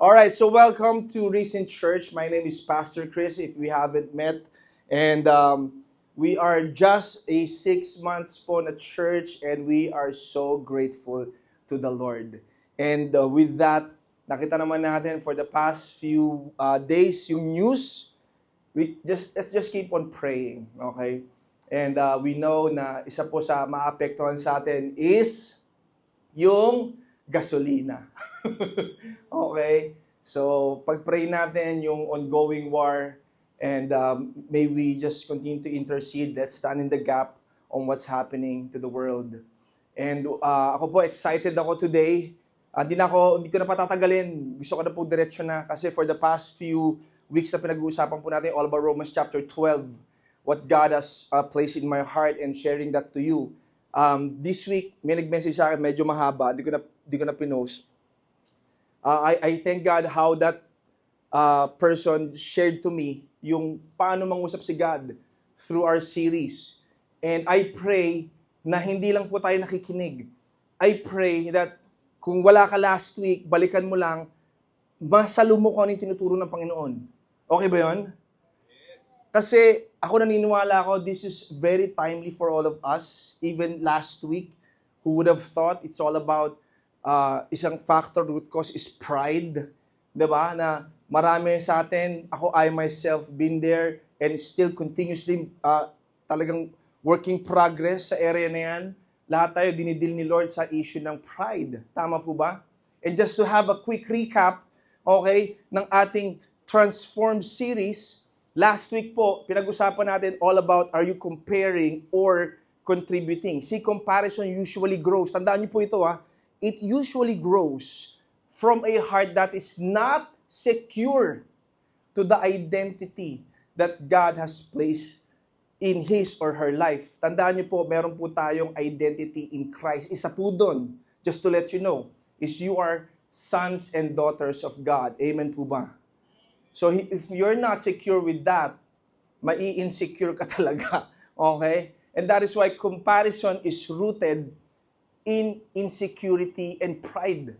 All right, so welcome to Recent Church. My name is Pastor Chris, if we haven't met. And we are just a 6 months po na church and we are so grateful to the Lord. And with that, nakita naman natin for the past few days yung news. Let's just keep on praying, okay? And we know na isa po sa maapektuhan sa atin is yung gasolina. Okay? So, pag-pray natin yung ongoing war and may we just continue to intercede. Let's stand in the gap on what's happening to the world. And ako po, excited ako today. Hindi ko na patatagalin. Gusto ko na po diretso na kasi for the past few weeks na pinag-uusapan po natin all about Romans chapter 12, what God has placed in my heart and sharing that to you. This week, may nag-message sa akin, medyo mahaba, di ko na pinost. I thank God how that person shared to me yung paano mangusap si God through our series. And I pray na hindi lang po tayo nakikinig. I pray that kung wala ka last week, balikan mo lang, masalo mo kung ano yung tinuturo ng Panginoon. Okay ba yun? Kasi ako naniniwala ako, this is very timely for all of us. Even last week, who would have thought it's all about isang factor, root cause is pride. Diba? Na marami sa atin, I myself, been there and still continuously talagang working progress sa area na yan. Lahat tayo dinidil ni Lord sa issue ng pride. Tama po ba? And just to have a quick recap, okay, ng ating Transform series, last week po, pinag-usapan natin all about are you comparing or contributing. See, comparison usually grows. Tandaan niyo po ito it usually grows from a heart that is not secure to the identity that God has placed in his or her life. Tandaan niyo po, meron po tayong identity in Christ. Isa po doon, just to let you know, is you are sons and daughters of God. Amen po ba? So if you're not secure with that, mai-insecure ka talaga. Okay? And that is why comparison is rooted in insecurity and pride.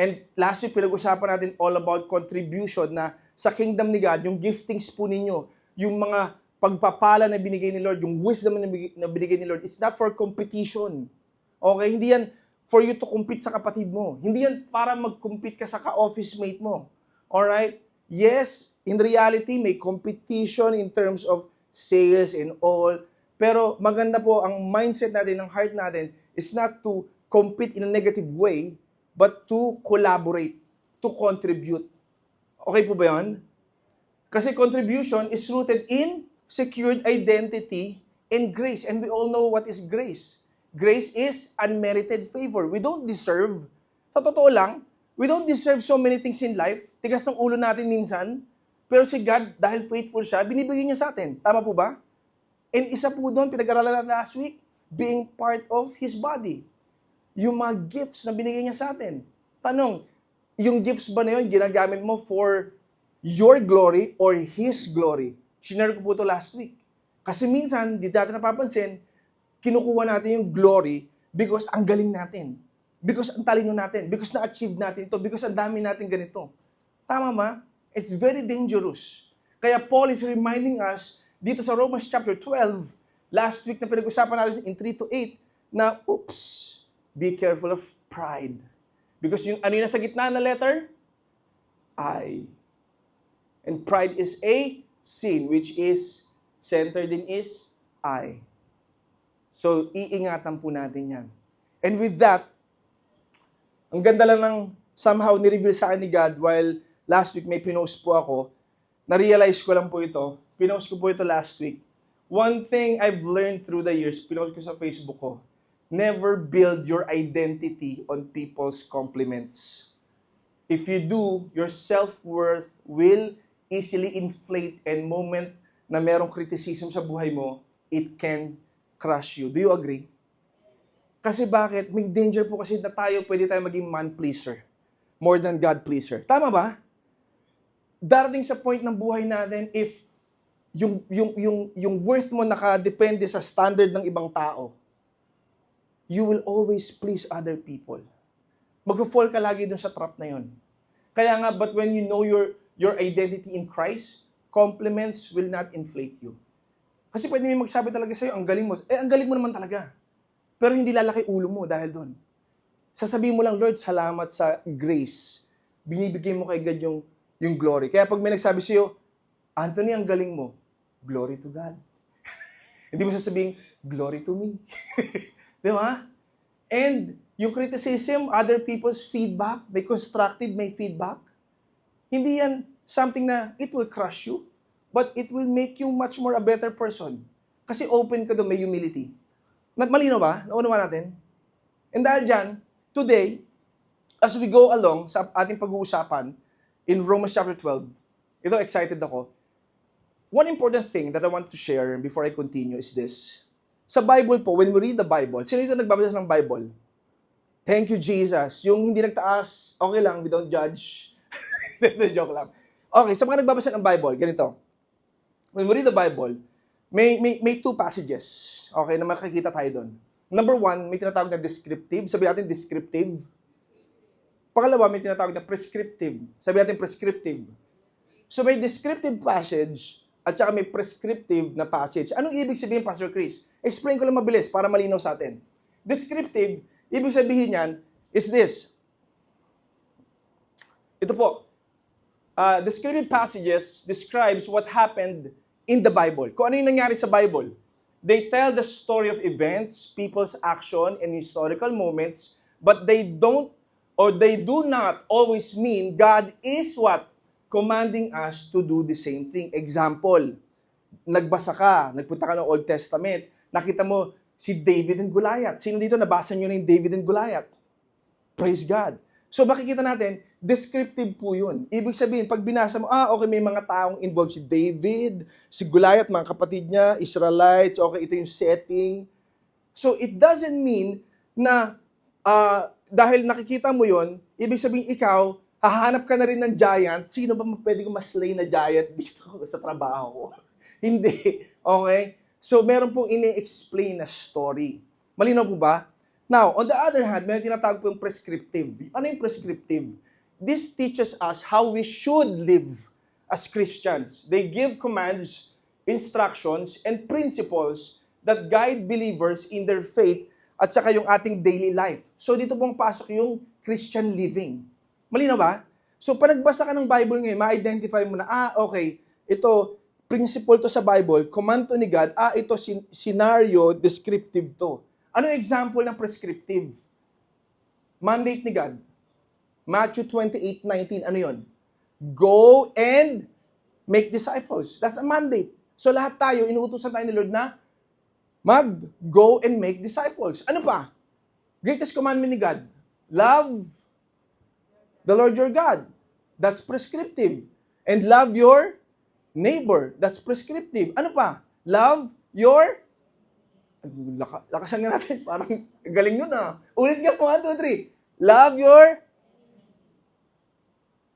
And last week, pinag-usapan natin all about contribution na sa kingdom ni God, yung giftings po ninyo, yung mga pagpapala na binigay ni Lord, yung wisdom na binigay ni Lord, it's not for competition. Okay? Hindi yan for you to compete sa kapatid mo. Hindi yan para mag-compete ka sa ka-office mate mo. Alright? Yes, in reality, may competition in terms of sales and all. Pero maganda po, ang mindset natin, ang heart natin, is not to compete in a negative way, but to collaborate, to contribute. Okay po ba yun? Kasi contribution is rooted in secured identity and grace. And we all know what is grace. Grace is unmerited favor. We don't deserve, sa totoo lang, we don't deserve so many things in life. Tigas ng ulo natin minsan. Pero si God, dahil faithful siya, binibigay niya sa atin. Tama po ba? And isa po doon, pinag-aralan natin last week, being part of His body. Yung mga gifts na binigay niya sa atin. Tanong, yung gifts ba na yun, ginagamit mo for your glory or His glory? Shinare ko po ito last week. Kasi minsan, di natin napapansin, kinukuha natin yung glory because ang galing natin. Because ang talino natin. Because na-achieve natin ito. Because ang dami natin ganito. Tama ba? It's very dangerous. Kaya Paul is reminding us dito sa Romans chapter 12, last week na pinag-usapan natin in 3 to 8, na, oops, be careful of pride. Because yung ano yung nasa gitna na letter? I. And pride is a sin, which is centered in is I. So, iingatan po natin yan. And with that, ang ganda lang ng somehow ni-reveal sa akin ni God while last week may pinost po ako. Na-realize ko lang po ito. Pinost ko po ito last week. One thing I've learned through the years, pinost ko sa Facebook ko, never build your identity on people's compliments. If you do, your self-worth will easily inflate and moment na merong criticism sa buhay mo, it can crush you. Do you agree? Kasi bakit? May danger po kasi na pwede tayo maging man-pleaser more than God-pleaser. Tama ba? Darating sa point ng buhay natin, if yung worth mo nakadepende sa standard ng ibang tao, you will always please other people. Mag-fall ka lagi dun sa trap na yun. Kaya nga, but when you know your identity in Christ, compliments will not inflate you. Kasi pwede may magsabi talaga sa'yo, ang galing mo. Ang galing mo naman talaga. Pero hindi lalaki ulo mo dahil doon. Sasabihin mo lang, Lord, salamat sa grace. Binibigay mo kay God yung glory. Kaya pag may nagsabi sa'yo, Anthony, ang galing mo. Glory to God. Hindi mo sasabihin, glory to me. Di ba? And yung criticism, other people's feedback, may constructive, may feedback, hindi yan something na it will crush you, but it will make you much more a better person. Kasi open ka doon, may humility. Malino ba? Naunawa natin? And dahil dyan, today, as we go along sa ating pag-uusapan in Romans chapter 12, ito, excited ako. One important thing that I want to share before I continue is this. Sa Bible po, when we read the Bible, sino dito nagbabasa ng Bible? Thank you, Jesus. Yung hindi nagtaas, okay lang, we don't judge. Joke lang. Okay, sa mga nagbabasa ng Bible, ganito. When we read the Bible, may two passages, okay, na makikita tayo doon. Number one, may tinatawag na descriptive. Sabi natin descriptive. Pangalawa, may tinatawag na prescriptive. Sabi natin prescriptive. So may descriptive passage at saka may prescriptive na passage. Anong ibig sabihin, Pastor Chris? Explain ko lang mabilis para malinaw sa atin. Descriptive, ibig sabihin yan is this. Ito po. Descriptive passages describes what happened in the Bible. Kung ano yung nangyari sa Bible. They tell the story of events, people's action, and historical moments, but they do not always mean God is what? Commanding us to do the same thing. Example, nagbasa ka, nagpunta ka ng Old Testament, nakita mo si David and Goliath. Sino dito nabasa nyo na yung David and Goliath? Praise God. So makikita natin, descriptive po yun. Ibig sabihin, pag binasa mo, okay, may mga taong involved si David, si Goliath, mga kapatid niya, Israelites, okay, ito yung setting. So it doesn't mean na dahil nakikita mo yon, ibig sabihin ikaw, hahanap ka na rin ng giant, sino ba pwede kong maslay na giant dito sa trabaho ko? Hindi. Okay? So, meron pong ini-explain na story. Malinaw po ba? Now, on the other hand, may tinatawag po yung prescriptive. Ano yung prescriptive? This teaches us how we should live as Christians. They give commands, instructions, and principles that guide believers in their faith at saka yung ating daily life. So, dito pong pasok yung Christian living. Malinaw ba? So, pag nagbasa ka ng Bible ngayon, ma-identify mo na, okay, ito, principle to sa Bible, command to ni God, ito, scenario, descriptive to. Ano yung example ng prescriptive? Mandate ni God. Matthew 28:19, ano yun? Go and make disciples. That's a mandate. So, lahat tayo, inuutosan tayo ni Lord na go and make disciples. Ano pa? Greatest commandment ni God, love the Lord your God. That's prescriptive. And love your neighbor. That's prescriptive. Ano pa? Love your... Lakasan nga natin. Parang galing nun Ulit nga 1, 2, 3. Love your...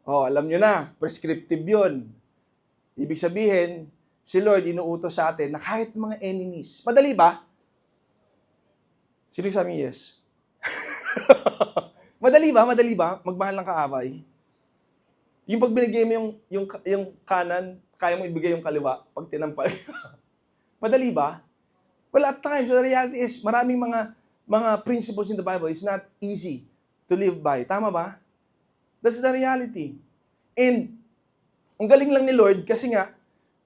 alam nyo na. Prescriptive yun. Ibig sabihin, si Lord inuutos sa atin na kahit mga enemies. Madali ba? Sino sabi yes? Madali ba? Magmahal ng kaaway. Yung pag binigay mo yung kanan, kaya mo ibigay yung kaliwa pag tinampal. Madali ba? Well, at times, the reality is, maraming mga principles in the Bible is not easy to live by. Tama ba? That's the reality. And, ang galing lang ni Lord kasi nga,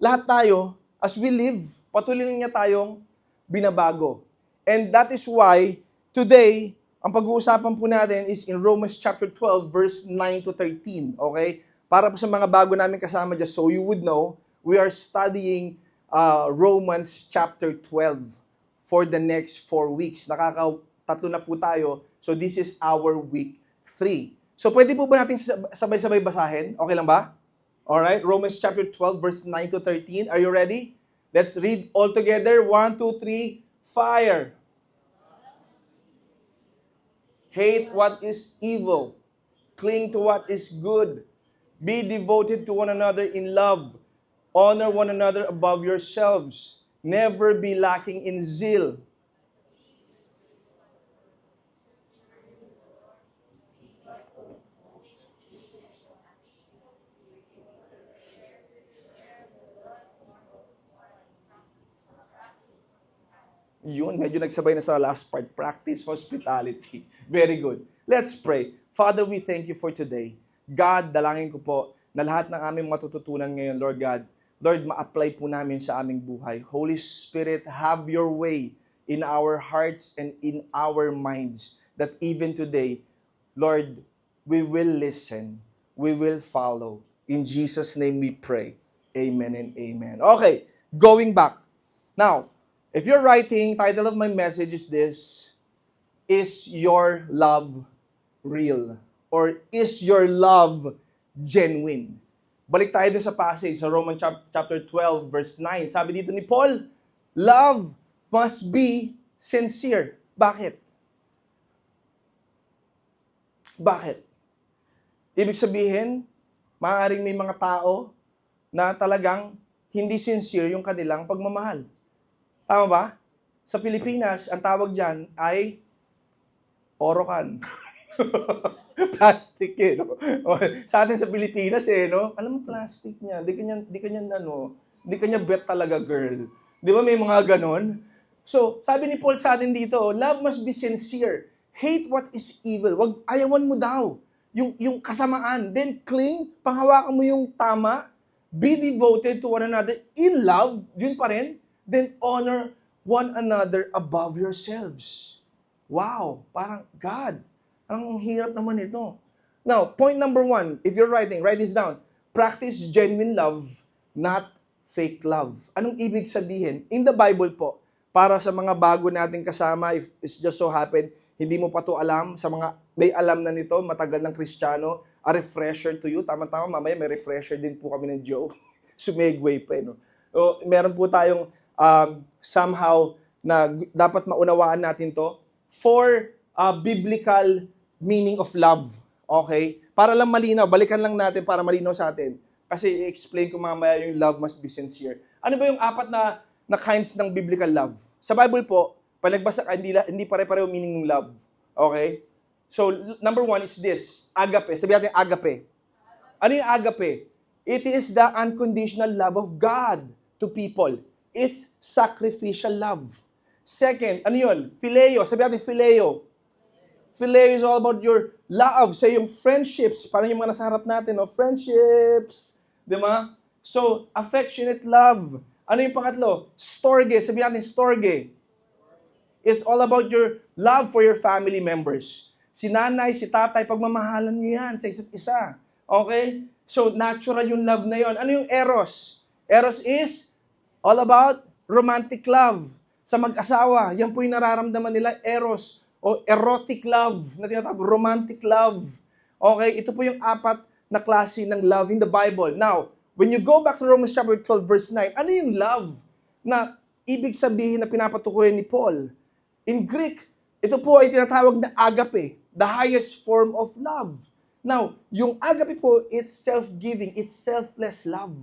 lahat tayo, as we live, patuloy niya tayong binabago. And that is why, today, ang pag-uusapan po natin is in Romans chapter 12, verse 9 to 13. Okay? Para po sa mga bago namin kasama dyan, so you would know, we are studying Romans chapter 12 for the next 4 weeks. Nakaka-tatlo na po tayo. So this is our week 3. So pwede po ba natin sabay-sabay basahin? Okay lang ba? Alright, Romans chapter 12, verse 9 to 13. Are you ready? Let's read all together. 1, 2, 3, fire! Hate what is evil. Cling to what is good. Be devoted to one another in love. Honor one another above yourselves. Never be lacking in zeal. Yun, medyo nagsabay na sa last part. Practice hospitality. Very good. Let's pray. Father, we thank you for today. God, dalangin ko po na lahat ng aming matututunan ngayon, Lord God, Lord, ma-apply po namin sa aming buhay. Holy Spirit, have your way in our hearts and in our minds that even today, Lord, we will listen. We will follow. In Jesus' name we pray. Amen and amen. Okay, going back. Now, if you're writing, title of my message is this: Is your love real? Or is your love genuine? Balik tayo dun sa passage, sa Romans chapter 12, verse 9. Sabi dito ni Paul, love must be sincere. Bakit? Bakit? Ibig sabihin, maaaring may mga tao na talagang hindi sincere yung kanilang pagmamahal. Tama ba? Sa Pilipinas, ang tawag dyan ay orokan. Plastic eh, no? Sa atin sa Pilipinas no? Alam mo, plastic niya. Di kanya bet talaga, girl. Di ba may mga ganon? So, sabi ni Paul sa atin dito, love must be sincere. Hate what is evil. Wag, ayawan mo daw. Yung kasamaan. Then cling, panghawakan mo yung tama. Be devoted to one another in love. Yun pa rin. Then honor one another above yourselves. Wow, parang God. Ang hirap naman ito. Now, point number 1, if you're writing, write this down. Practice genuine love, not fake love. Anong ibig sabihin? In the Bible po, para sa mga bago nating kasama, if it's just so happen, hindi mo pa to alam, sa mga may alam na nito, matagal ng Kristiyano, a refresher to you. Tama-tama, mamaya may refresher din po kami ng Joe. Sumegway pa, no? So, meron po tayong somehow na dapat maunawaan natin to for biblical meaning of love. Okay? Para lang malinaw, balikan lang natin para malinaw sa atin. Kasi i-explain ko mamaya yung love must be sincere. Ano ba yung apat na kinds ng biblical love? Sa Bible po, palagbasa ka, hindi pare-pareho meaning ng love. Okay? So, number 1 is this, agape. Sabi natin agape. Ano yung agape? It is the unconditional love of God to people. It's sacrificial love. Second, ano yun? Phileo. Sabi natin phileo. Phileo is all about your love. Sa yung friendships. Parang yung mga nasa harap natin, no? Friendships. Di ba? So, affectionate love. Ano yung pangatlo? Storge. Sabi natin storge. It's all about your love for your family members. Si nanay, si tatay, pagmamahalan nyo yan sa isa't isa. Okay? So, natural yung love na yon. Ano yung eros? Eros is all about romantic love. Sa mag-asawa, yan po yung nararamdaman nila, eros o erotic love, na tinatawag romantic love. Okay, ito po yung apat na klase ng love in the Bible. Now, when you go back to Romans chapter 12 verse 9, ano yung love na ibig sabihin na pinapatukoy ni Paul? In Greek, ito po ay tinatawag na agape, the highest form of love. Now, yung agape po, it's self-giving, it's selfless love.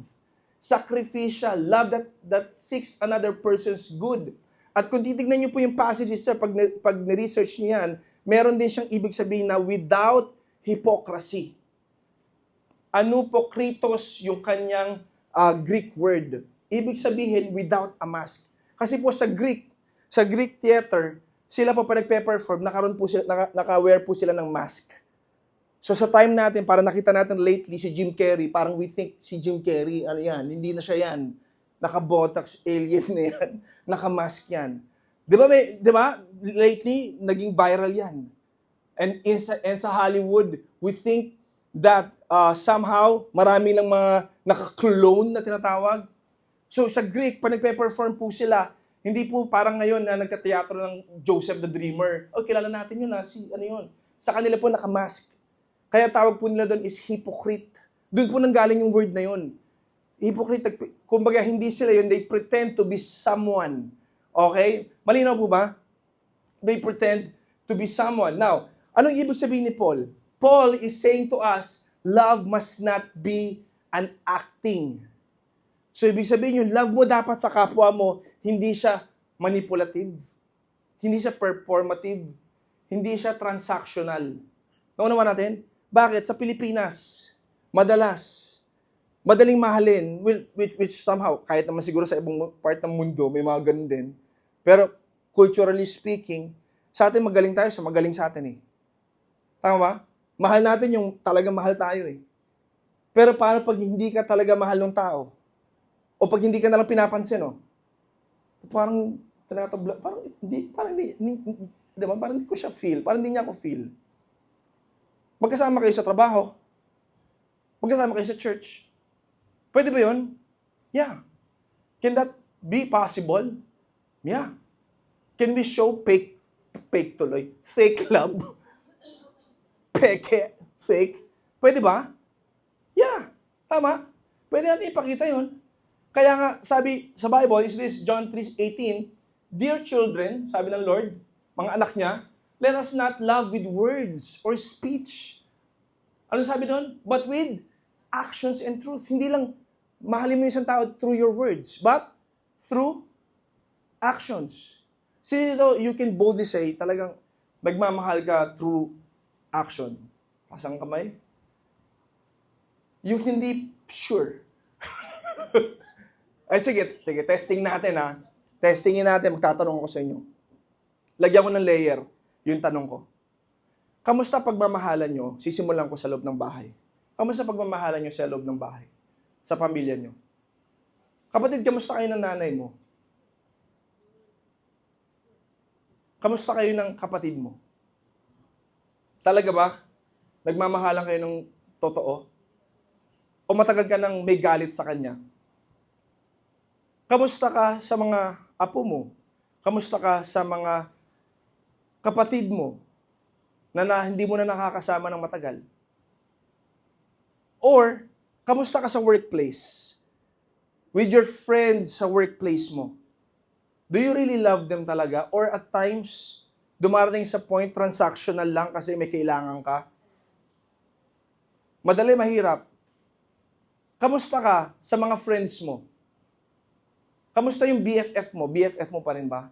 Sacrificial, love that seeks another person's good. At kung titignan niyo po yung passages, sir, pag ni-research niyo yan, meron din siyang ibig sabihin na without hypocrisy. Anupokritos yung kanyang Greek word. Ibig sabihin, without a mask. Kasi po sa Greek theater, sila po pa nagpe-perform, naka-wear po sila ng mask. So sa time natin, para nakita natin lately si Jim Carrey, parang we think si Jim Carrey, ano yan, hindi na siya yan. Naka-botox, alien na yan. Naka-mask yan. Di ba, lately, naging viral yan. And sa Hollywood, we think that somehow, marami lang mga naka-clone na tinatawag. So sa Greek, pag nagpe-perform po sila, hindi po parang ngayon na nagka-teatro ng Joseph the Dreamer. O, kilala natin yun yun. Sa kanila po naka-mask. Kaya tawag po nila doon is hypocrite. Doon po nanggaling yung word na yun. Hypocrite, kumbaga hindi sila yun, they pretend to be someone. Okay? Malinaw po ba? They pretend to be someone. Now, anong ibig sabihin ni Paul? Paul is saying to us, love must not be an acting. So, ibig sabihin yung love mo dapat sa kapwa mo, hindi siya manipulative, hindi siya performative, hindi siya transactional. Naunawa natin? Bakit? Sa Pilipinas, madaling mahalin, which somehow, kahit naman siguro sa ibang part ng mundo, may mga ganun din. Pero culturally speaking, sa atin magaling tayo sa magaling sa atin eh. Tama ba? Mahal natin yung talagang mahal tayo eh. Pero paano pag hindi ka talaga mahal ng tao? O pag hindi ka nalang pinapansin, oh? Parang, di ba? Parang hindi ko siya feel. Parang hindi niya ako feel. Magkasama kayo sa trabaho. Magkasama kayo sa church. Pwede ba yun? Yeah. Can that be possible? Yeah. Can we show fake tuloy? Fake love? Fake? Pwede ba? Yeah. Tama. Pwede natin ipakita yun. Kaya nga, sabi sa Bible, is this John 3:18, Dear children, sabi ng Lord, mga anak niya, let us not love with words or speech. Ano sabi doon? But with actions and truth. Hindi lang mahalin mo yung isang tao through your words, but through actions. See, you can boldly say, talagang nagmamahal ka through action. Pasang kamay. You can be sure. Ay, sige, testing natin ha. Testingin natin, magtatanong ako sa inyo. Lagyan ko ng layer, yung tanong ko. Kamusta pagmamahalan nyo? Sisimulan ko sa loob ng bahay. Kamusta pagmamahalan nyo sa loob ng bahay? Sa pamilya nyo? Kapatid, kamusta kayo ng nanay mo? Kamusta kayo ng kapatid mo? Talaga ba? Nagmamahalan kayo ng totoo? O matagal ka nang may galit sa kanya? Kamusta ka sa mga apo mo? Kamusta ka sa mga kapatid mo na hindi mo na nakakasama ng matagal? Or, kamusta ka sa workplace? With your friends sa workplace mo? Do you really love them talaga? Or at times, dumarating sa point, transactional lang kasi may kailangan ka? Madali, mahirap. Kamusta ka sa mga friends mo? Kamusta yung BFF mo? BFF mo pa rin ba?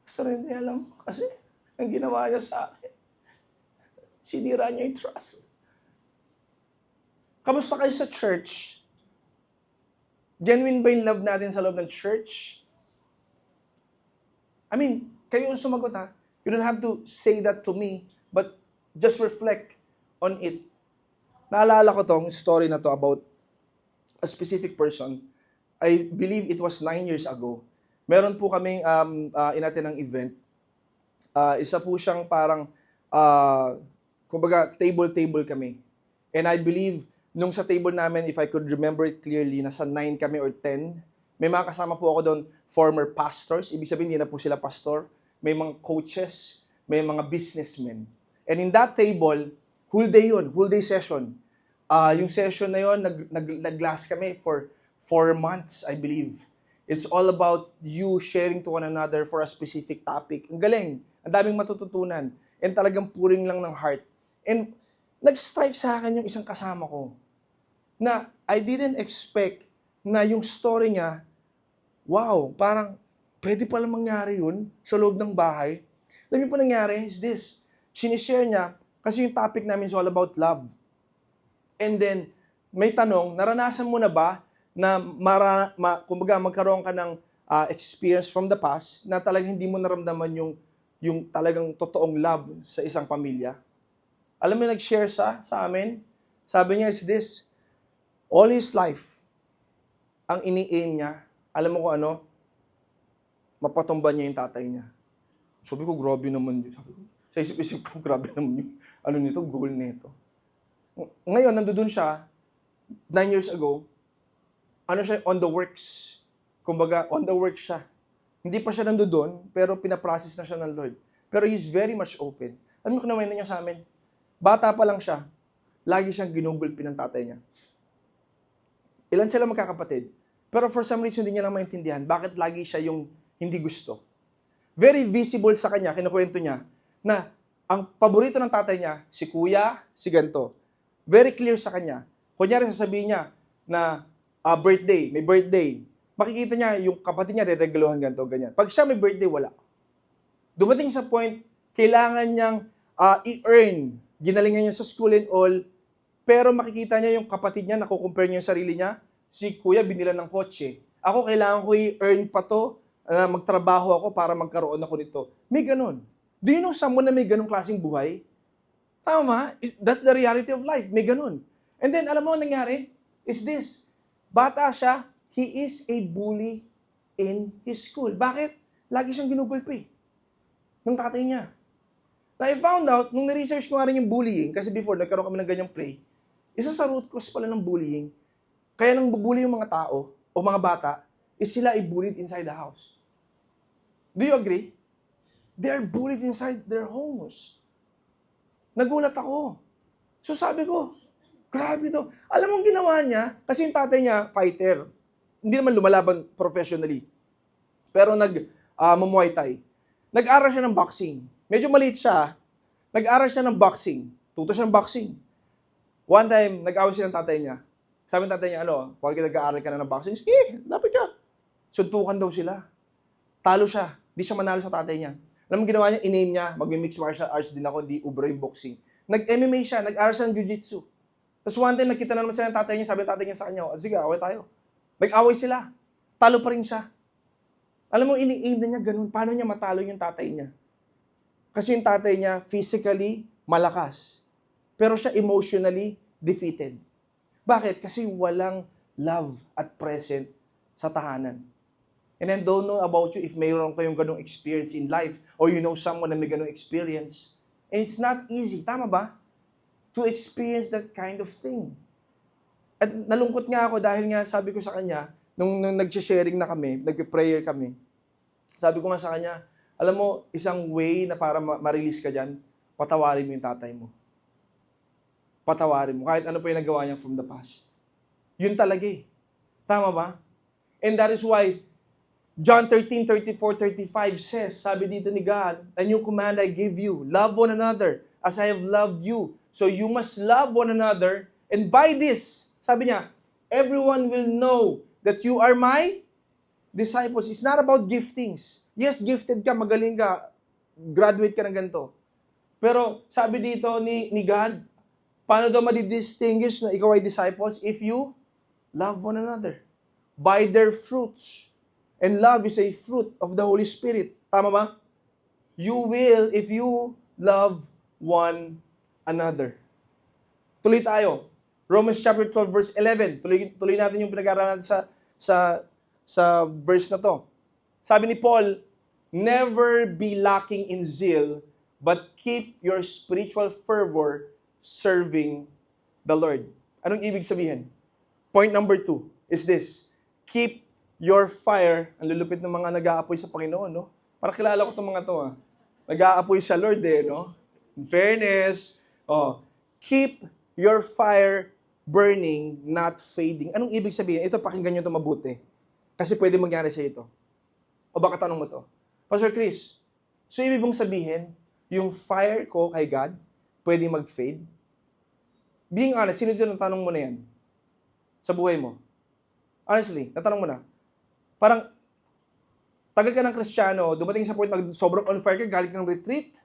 Gusto rin, alam mo, kasi ang ginawa niya sa akin, sinira niya yung trust. Kamusta kayo sa church? Genuine ba yung love natin sa loob ng church? I mean, kayo yung sumagot ha. You don't have to say that to me, but just reflect on it. Naalala ko tong story na to about a specific person. I believe it was 9 years ago. Meron po kaming inattend ng event. Isa po siyang parang, kumbaga, table kami. And I believe, nung sa table namin, if I could remember it clearly, nasa 9 kami or 10. May mga kasama po ako doon, former pastors. Ibig sabihin, hindi na po sila pastor. May mga coaches, may mga businessmen. And in that table, whole day session. Yung session na yun, nag-last kami for 4 months, I believe. It's all about you sharing to one another for a specific topic. Ang galing. Ang daming matututunan. And talagang puring lang ng heart. And nag-strike sa akin yung isang kasama ko na I didn't expect na yung story niya, wow, parang pwede pala mangyari yun sa loob ng bahay. Alam niyo po nangyari is this. Sinishare niya kasi yung topic namin is all about love. And then, may tanong, naranasan mo na ba na kumbaga magkaroon ka ng experience from the past na talagang hindi mo naramdaman yung talagang totoong love sa isang pamilya? Alam mo, nag-share sa amin, sabi niya is this, all his life, ang ini-aim niya, alam mo kung ano, mapatumba niya yung tatay niya. Sabi ko, grabe naman yun. Sabi ko, sa isip-isip ko, grabe naman yung goal nito. Ngayon, nandoon siya, 9 years ago, siya, on the works. Kumbaga, on the works siya. Hindi pa siya nandoon, pero pinaprocess na siya ng Lord. Pero he's very much open. Alam mo kung naman niya sa amin? Bata pa lang siya, lagi siyang ginugulpi ng tatay niya. Ilan sila magkakapatid? Pero for some reason, hindi niya lang maintindihan bakit lagi siya yung hindi gusto. Very visible sa kanya, kinukwento niya, na ang paborito ng tatay niya, si kuya, si ganto. Very clear sa kanya. Kunyari, sasabihin niya na may birthday. Makikita niya yung kapatid niya, re-regalohan ganto, ganyan. Pag siya may birthday, wala. Dumating sa point, kailangan niyang i-earn. Ginalingan niya sa school and all, pero makikita niya yung kapatid niya, nakukompare niya yung sarili niya, si kuya binila ng kotse. Ako, kailangan ko i-earn pa to magtrabaho ako para magkaroon ako nito. May ganun. Do you know someone na may ganung klaseng buhay? Tama, that's the reality of life. May ganun. And then, alam mo ang nangyari? Is this. Bata siya, he is a bully in his school. Bakit? Lagi siyang ginugulpi ng tatay niya. Now, I found out, nung na-research ko nga rin yung bullying, kasi before, nagkaroon kami ng ganyang play, isa sa root cause pala ng bullying, kaya nang bubully yung mga tao, o mga bata, is sila ay bullied inside the house. Do you agree? They are bullied inside their homes. Nagulat ako. So sabi ko, grabe to. Alam mo ang ginawa niya? Kasi yung tatay niya, fighter. Hindi naman lumalaban professionally. Pero Muay Thai. Nag-aral siya ng boxing. Medyo maliit siya. Nag-aral siya ng boxing. Tuto siya ng boxing. One time, nag-away siya ng tatay niya. Sabi ng tatay niya, pag nag-aaral ka na ng boxing, sige, lapit ka. Suntukan daw sila. Talo siya. Di siya manalo sa tatay niya. Alam mo ginawa niya, in-name niya, mag-mixed martial arts din ako, di ubra yung boxing. Nag-MMA siya, nag-aral siya ng jiu-jitsu. Tapos one time, nakita na naman sila ng tatay niya, sabi ng tatay niya sa kanya, sige, away tayo. Nag-away sila. Talo pa rin siya. Alam mo, ini-aim na niya ganun. Paano niya matalo yung tatay niya? Kasi yung tatay niya, physically, malakas. Pero siya emotionally defeated. Bakit? Kasi walang love at present sa tahanan. And I don't know about you if mayroon kayong ganung experience in life or you know someone na may ganung experience. And it's not easy, tama ba? To experience that kind of thing. At nalungkot nga ako dahil nga sabi ko sa kanya, nung nag-sharing na kami, nag-prayer kami, sabi ko nga sa kanya, alam mo, isang way na para ma-release ka dyan, patawarin mo yung tatay mo. Patawarin mo. Kahit ano pa yung nagawa niya from the past. Yun talaga eh. Tama ba? And that is why John 13:34-35 says, sabi dito ni God, a new command I give you, love one another as I have loved you. So you must love one another. And by this, sabi niya, everyone will know that you are my disciples. It's not about giftings. Yes, gifted ka, magaling ka, graduate ka ng ganito. Pero sabi dito ni God, paano daw madidistinguish na ikaw ay disciples? If you love one another. By their fruits. And love is a fruit of the Holy Spirit. Tama ba? You will if you love one another. Tuloy tayo. Romans chapter 12 verse 11. Tuloy natin yung pinag-aaralan sa verse na to. Sabi ni Paul, never be lacking in zeal, but keep your spiritual fervor serving the Lord. Anong ibig sabihin? Point number 2 is this. Keep your fire. Ang lulupit ng mga nag-aapoy sa Panginoon, no? Para kilala ko itong mga to, ha? Nag-aapoy sa Lord, no? In fairness, keep your fire burning, not fading. Anong ibig sabihin? Ito, pakinggan nyo ito mabuti. Kasi pwede mangyari sa ito. O baka tanong mo to. Pastor Chris, so ibig mong sabihin, yung fire ko kay God, pwede mag-fade? Being honest, sino dito natanong mo na yan? Sa buhay mo? Honestly, natanong mo na. Parang, tagal ka ng Kristiyano, dumating sa point na sobrang on fire ka, galing kang retreat.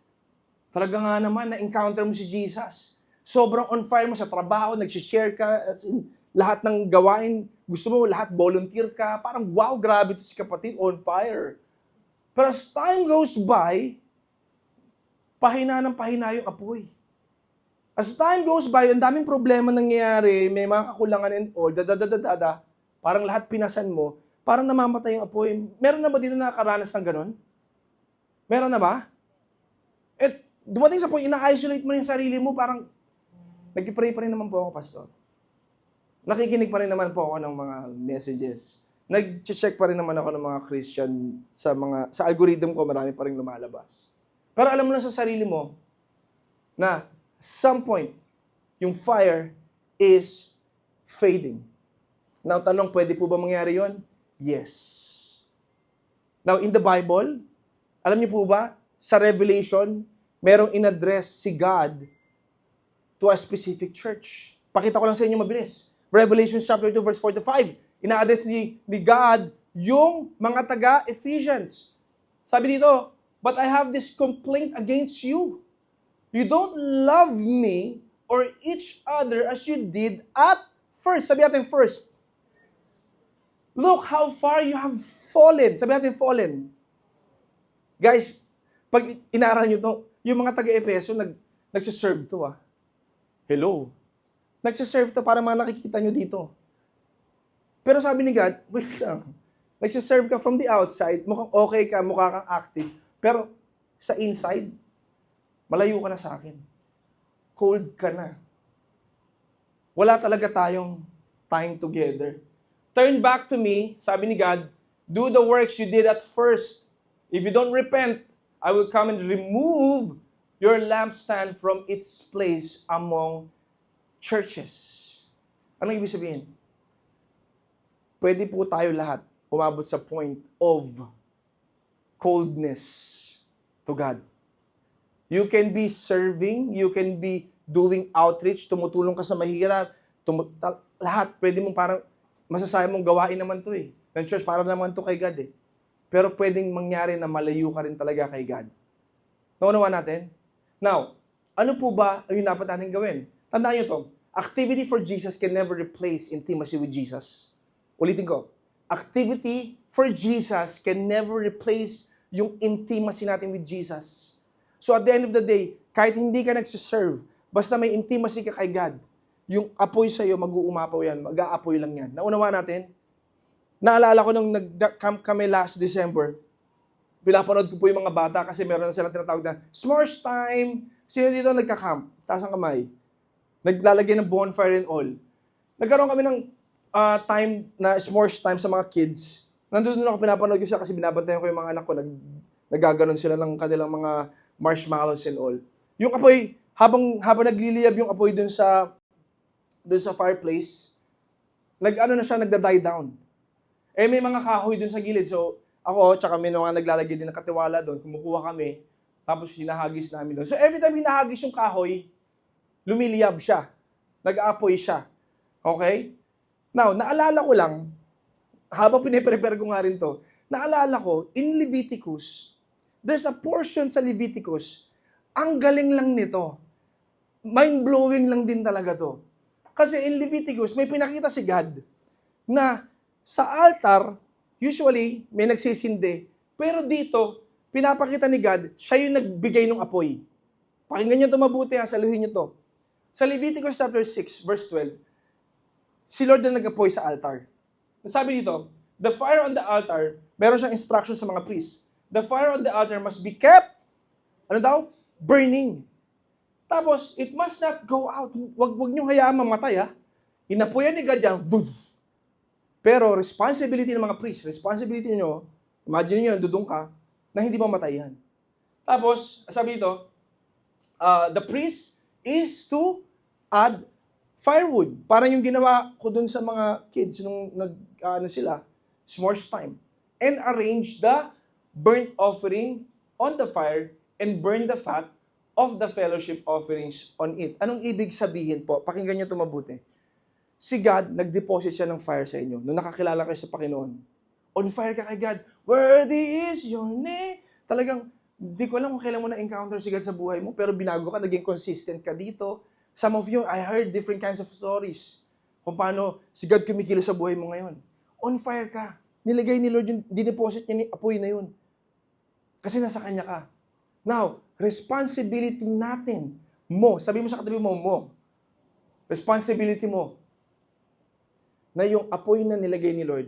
Talaga nga naman, na-encounter mo si Jesus. Sobrang on fire mo sa trabaho, nag-share ka, as in, lahat ng gawain, gusto mo, lahat volunteer ka. Parang, wow, grabe to si kapatid, on fire. Pero as time goes by, pahina ng pahina yung apoy. As time goes by, ang daming problema nangyayari, may mga kakulangan and all, parang lahat pinasan mo, parang namamatay yung apoy. Meron na ba dito nakakaranas ng ganun? Meron na ba? At dumating sa point, ina-isolate mo yung sarili mo, parang nag-pray pa rin naman po ako, Pastor. Nakikinig pa rin naman po ako ng mga messages. Nag-check pa rin naman ako ng mga Christian sa algorithm ko, marami pa rin lumalabas. Pero alam mo na sa sarili mo na some point, yung fire is fading. Now, tanong, pwede po ba mangyari yon? Yes. Now, in the Bible, alam niyo po ba, sa Revelation, merong in-address si God to a specific church. Pakita ko lang sa inyo mabilis. Revelation chapter 2, verse 4 to 5. Ina-address ni God yung mga taga-Ephesians. Sabi dito, but I have this complaint against you. You don't love me or each other as you did at first. Sabi natin first. Look how far you have fallen. Sabi natin, fallen. Guys, pag inaral nyo to, yung mga taga-Efeso, nagsiserve to Hello. Nagsiserve to para mga nakikita nyo dito. Pero sabi ni God, wait lang. Nagsiserve ka from the outside, mukhang okay ka, mukha kang active. Pero sa inside, malayo ka na sa akin. Cold ka na. Wala talaga tayong time together. Turn back to me, sabi ni God, do the works you did at first. If you don't repent, I will come and remove your lampstand from its place among churches. Ano ibig sabihin? Pwede po tayo lahat umabot sa point of coldness to God. You can be serving, you can be doing outreach, tumutulong ka sa mahirap, lahat, pwede mong parang, masasabi mong gawain naman to ng church, para naman to kay God Pero pwedeng mangyari na malayo ka rin talaga kay God. Naunawa natin? Now, ano po ba yung dapat natin gawin? Tandaan nyo to, activity for Jesus can never replace intimacy with Jesus. Ulitin ko, activity for Jesus can never replace yung intimacy natin with Jesus. So at the end of the day, kahit hindi ka nagsiserve, basta may intimacy ka kay God, yung apoy sa'yo, mag-uumapaw yan, mag-aapoy lang yan. Naunawa natin? Naalala ko nung nag-camp kami last December, pinapanood ko po yung mga bata kasi meron na silang tinatawag na s'mores time. Sino dito nagka-camp? Taas ang kamay. Naglalagay ng bonfire and all. Nagkaroon kami ng time na s'mores time sa mga kids. Nandun ako, pinapanood ko siya kasi binabantayan ko yung mga anak ko. Nagaganon sila ng kanilang mga marshmallows and all. Yung apoy, habang nagliliyab yung apoy dun sa fireplace, nagda-die down. May mga kahoy dun sa gilid. So, ako, tsaka may mga naglalagay din ng katiwala doon. Kumukuha kami. Tapos, hinahagis namin doon. So, every time hinahagis yung kahoy, lumiliyab siya. Nag-aapoy siya. Okay? Now, naalala ko lang, habang piniprepare ko nga rin to, naalala ko, in Leviticus, there's a portion sa Leviticus, ang galing lang nito. Mind-blowing lang din talaga to. Kasi in Leviticus, may pinakita si God na sa altar, usually, may nagsisindi. Pero dito, pinapakita ni God, siya yung nagbigay ng apoy. Pakinggan nyo ito mabuti, saluhin nyo to. Sa Leviticus chapter 6, verse 12, si Lord na nag-apoy sa altar. Sabi dito, the fire on the altar, meron siyang instruction sa mga priests. The fire on the altar must be kept, burning. Tapos, it must not go out. Wag nyo hayaan mamatay, Inapoyan ni God yan, Pero responsibility ng mga priests, responsibility nyo, imagine nyo, dudong ka, na hindi mamatay yan. Tapos, sabi dito, the priest is to add firewood. Parang yung ginawa ko dun sa mga kids nung s'mores time. And arrange the burnt offering on the fire and burn the fat of the fellowship offerings on it. Anong ibig sabihin po? Pakinggan nyo ito mabuti. Si God, nag-deposit siya ng fire sa inyo. Nung nakakilala kayo sa Panginoon. On fire ka kay God. Worthy is your name. Talagang, di ko alam kung kailan mo na-encounter si God sa buhay mo, pero binago ka, naging consistent ka dito. Some of you, I heard different kinds of stories. Kung paano si God kumikilos sa buhay mo ngayon. On fire ka. Nilagay ni Lord yung dineposit niya ni apoy na yun. Kasi nasa Kanya ka. Now, responsibility natin, sabi mo sa katabi mo, responsibility mo, na yung apoy na nilagay ni Lord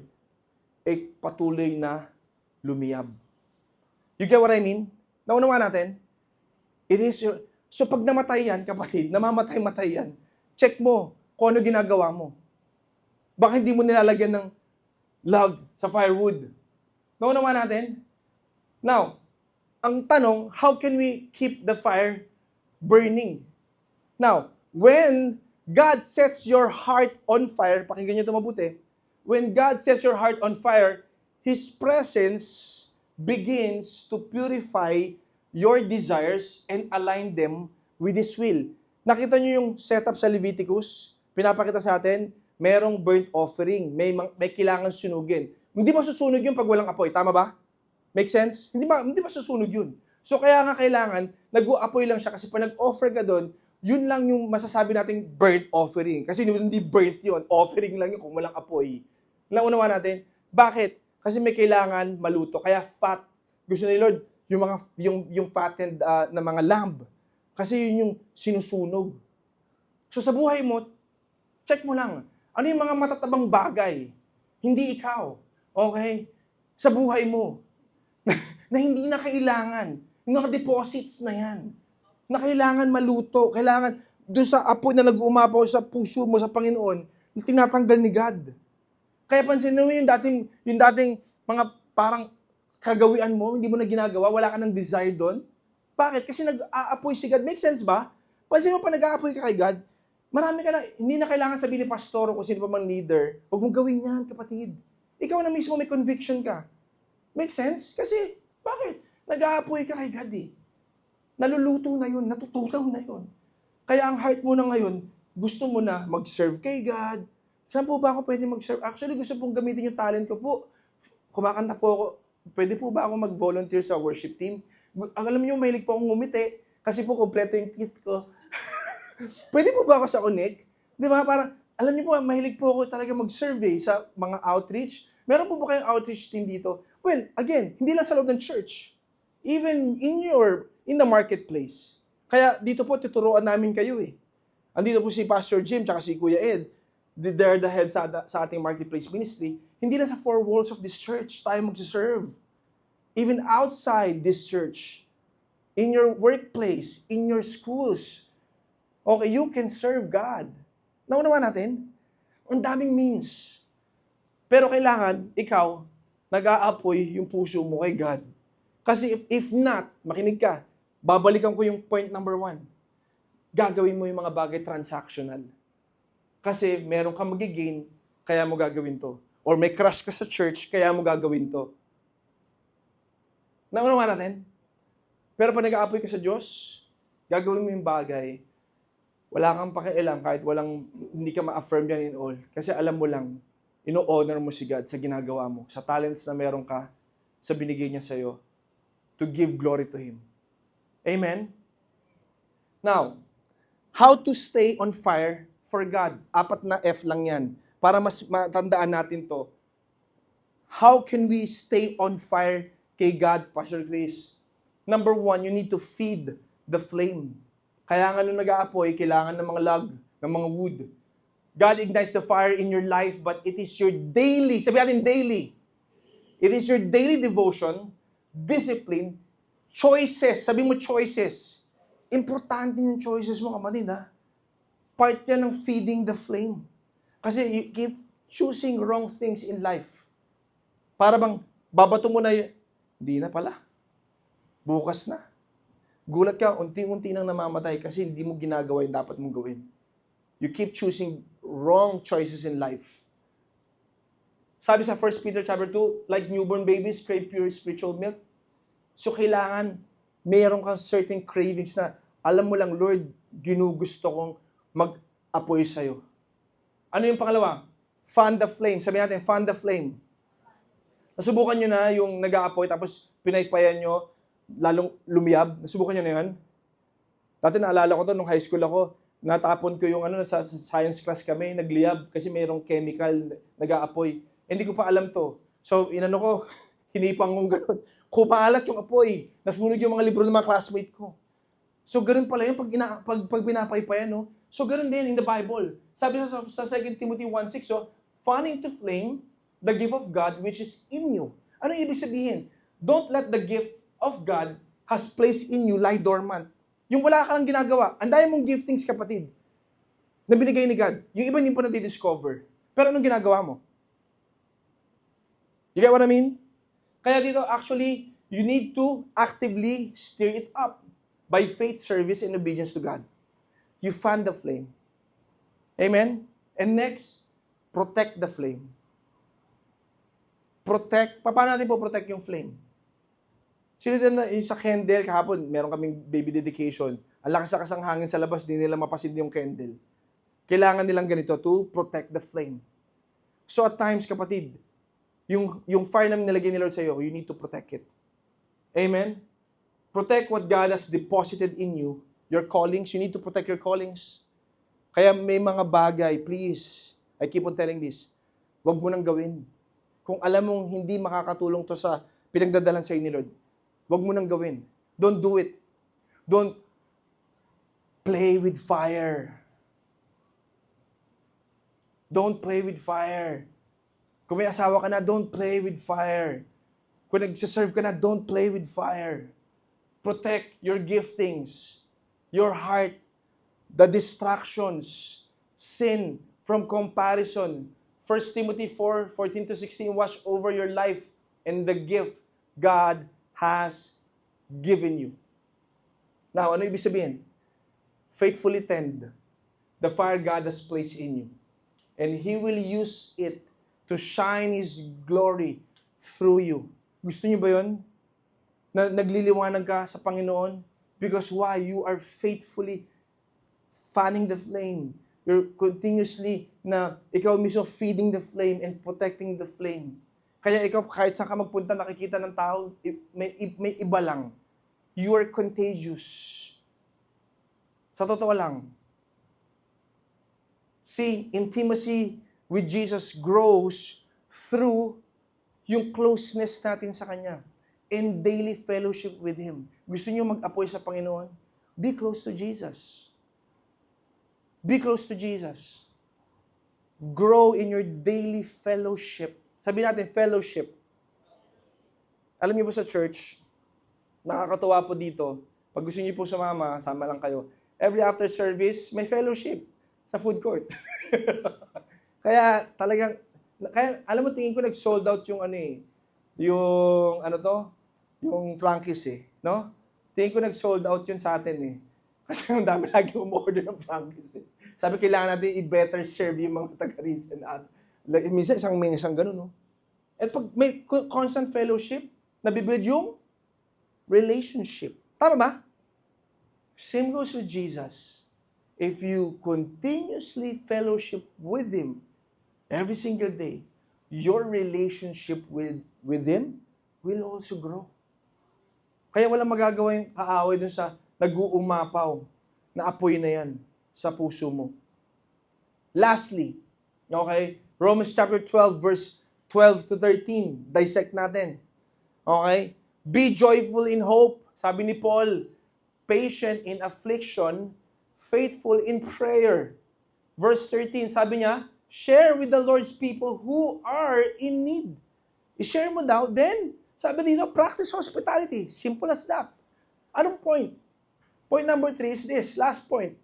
ay patuloy na lumiyab. You get what I mean? Naunawa natin? So pag namatay yan, kapatid, namamatay-matay yan, check mo kung ano ginagawa mo. Baka hindi mo nilalagyan ng log sa firewood. Naunawa natin? Now, ang tanong, how can we keep the fire burning? Now, when God sets your heart on fire, pakinggan nyo ito mabuti, when God sets your heart on fire, His presence begins to purify your desires and align them with His will. Nakita nyo yung setup sa Leviticus? Pinapakita sa atin, merong burnt offering, may kailangan sunugin. Hindi masusunog yun pag walang apoy, tama ba? Make sense? Hindi masusunog yun. So kaya nga kailangan, nag-u-apoy lang siya kasi pag nag-offer ka doon, yun lang yung masasabi nating burnt offering. Kasi hindi burnt yun. Offering lang yun kung walang apoy. Naunawa natin? Bakit? Kasi may kailangan maluto. Kaya fat. Gusto ni Lord, yung fattened na mga lamb. Kasi yun yung sinusunog. So sa buhay mo, check mo lang. Ano yung mga matatabang bagay? Hindi ikaw. Okay? Sa buhay mo. Na hindi na kailangan. Yung mga deposits na yan. Na kailangan maluto. Kailangan, doon sa apoy na nag-uumapaw sa puso mo sa Panginoon, na tinatanggal ni God. Kaya pansin mo yung dating mga parang kagawian mo, hindi mo na ginagawa, wala ka ng desire doon. Bakit? Kasi nag-aapoy si God. Make sense ba? Pansin mo pa nag-aapoy ka kay God, marami ka na, hindi na kailangan sabihin ni pastor o kung sino pa mang leader, huwag mong gawin yan, kapatid. Ikaw na mismo may conviction ka. Make sense? Kasi, bakit? Nag-aapoy ka kay God eh. Naluluto na yun, natutunaw na yun. Kaya ang heart mo na ngayon, gusto mo na mag-serve kay God. Saan po ba ako pwede mag-serve? Actually, gusto pong gamitin yung talent ko po. Kumakanta po ako. Pwede po ba ako mag-volunteer sa worship team? Alam niyo, mahilig po akong ngumiti. Kasi po, kompleto yung kit ko. Pwede po ba ako sa Connect? Di ba? Parang, alam niyo po, mahilig po ako talaga mag-survey sa mga outreach. Meron po ba kayong outreach team dito? Well, again, hindi lang sa loob ng church. Even in the marketplace. Kaya dito po, tuturuan namin kayo eh. Andito po si Pastor Jim tsaka si Kuya Ed. They're the head sa ating marketplace ministry. Hindi lang sa four walls of this church tayo mag-serve. Even outside this church. In your workplace, in your schools. Okay, you can serve God. Naunawa natin? Ang daming means. Pero kailangan, ikaw, nag-aapoy yung puso mo kay God. Kasi if not, makinig ka, babalikan ko yung point number 1. Gagawin mo yung mga bagay transactional. Kasi meron kang magigain, kaya mo gagawin to. Or may crush ka sa church, kaya mo gagawin to. Naunawa natin? Pero pag nag-aapoy ka sa Diyos, gagawin mo yung bagay, wala kang pakialam kahit hindi ka ma-affirm yan in all. Kasi alam mo lang, ino-honor mo si God sa ginagawa mo, sa talents na meron ka, sa binigay niya sa'yo, to give glory to Him. Amen? Now, how to stay on fire for God? 4 na F lang yan. Para mas matandaan natin to. How can we stay on fire kay God, Pastor Chris? Number 1, you need to feed the flame. Kaya nga nung nag-aapoy, kailangan ng mga log, ng mga wood. God ignites the fire in your life, but it is your daily, sabi natin daily. It is your daily devotion, discipline, choices. Sabi mo choices. Importante yung choices mo, kapatid, ha? Part yan ng feeding the flame. Kasi you keep choosing wrong things in life. Para bang, babato mo na hindi na pala. Bukas na. Gulat ka, unti-unti nang namamatay kasi hindi mo ginagawa yung dapat mong gawin. You keep choosing wrong choices in life. Sabi sa 1 Peter chapter 2, like newborn babies, crave pure spiritual milk. So kailangan, mayroon kang certain cravings na, alam mo lang, Lord, ginugusto kong mag-apoy sa'yo. Ano yung pangalawa? Fan the flame. Sabi natin, fan the flame. Nasubukan nyo na yung nag-aapoy, tapos pinaypayan nyo, lalong lumiyab. Nasubukan nyo na yun? Dati naalala ko to, nung high school ako, natapon ko yung sa science class kami, nagliyab kasi mayroong chemical nag-aapoy. Hindi ko pa alam to. So, ko, hinipang kong gano'n. Kumaalat yung apoy. Nasunog yung mga libro ng mga classmate ko. So, gano'n pala yun pag pinapaypayan, no? So, gano'n din in the Bible. Sabi sa 2 Timothy 1:6, fan into flame the gift of God which is in you. Ano ibig sabihin? Don't let the gift of God has placed in you lie dormant. Yung wala ka lang ginagawa. Ang dami mong giftings, kapatid, na binigay ni God. Yung iba hindi pa na-discover. Pero anong ginagawa mo? You get what I mean? Kaya dito, actually, you need to actively stir it up by faith, service, and obedience to God. You fan the flame. Amen? And next, protect the flame. Paano natin po protect yung flame? Sino din na sa candle, kahapon, meron kaming baby dedication. Ang lakas-lakas ang hangin sa labas, di nila mapasid yung candle. Kailangan nilang ganito to protect the flame. So at times, kapatid, yung fire na nilagay ni Lord sa iyo, you need to protect it. Amen? Protect what God has deposited in you. Your callings, you need to protect your callings. Kaya may mga bagay, please, I keep on telling this, wag mo nang gawin. kung alam mong hindi makakatulong to sa pinagdadalan sa'yo ni Lord, huwag mo nang gawin. Don't do it. Don't play with fire. Don't play with fire. Kung may asawa ka na, don't play with fire. Kung nagsiserve ka na, don't play with fire. Protect your giftings, your heart, the distractions, sin from comparison. 1 Timothy 4:14-16, watch over your life and the gift God has given you. Now, ano ibig sabihin? Faithfully tend the fire God has placed in you. And He will use it to shine His glory through you. Gusto niyo ba yun? Na nagliliwanag ka sa Panginoon? Because why? You are faithfully fanning the flame. You're continuously na ikaw mismo feeding the flame and protecting the flame. Kaya ikaw kahit saan ka magpunta nakikita ng tao, may iba lang. You are contagious. Sa totoo lang. See, intimacy with Jesus grows through yung closeness natin sa Kanya and daily fellowship with Him. Gusto niyo mag-apoy sa Panginoon? Be close to Jesus. Be close to Jesus. Grow in your daily fellowship. Sabi natin, fellowship. Alam niyo po sa church, nakakatuwa po dito. Pag gusto niyo po sumama, sama lang kayo. Every after service, may fellowship sa food court. Kaya talagang, alam mo, tingin ko nag-sold out yung yung Frankie's no? Tingin ko nag-sold out yun sa atin Kasi ang dami lagi umorder ng Frankie's Sabi, kailangan natin i-better serve yung mga taga-Rizal. Minsan isang ganun, no? At pag may constant fellowship, nabibuild yung relationship. Tama ba? Same goes with Jesus. If you continuously fellowship with Him every single day, your relationship with Him will also grow. Kaya walang magagawa yung kaaway dun sa nag-uumapaw na apoy na yan sa puso mo. Lastly, okay, Romans chapter 12, verse 12-13, dissect natin. Okay? Be joyful in hope, sabi ni Paul, patient in affliction, faithful in prayer. Verse 13, sabi niya, share with the Lord's people who are in need. I-share mo daw, then, sabi dito, practice hospitality. Simple as that. Anong point? Point number 3 is this, last point.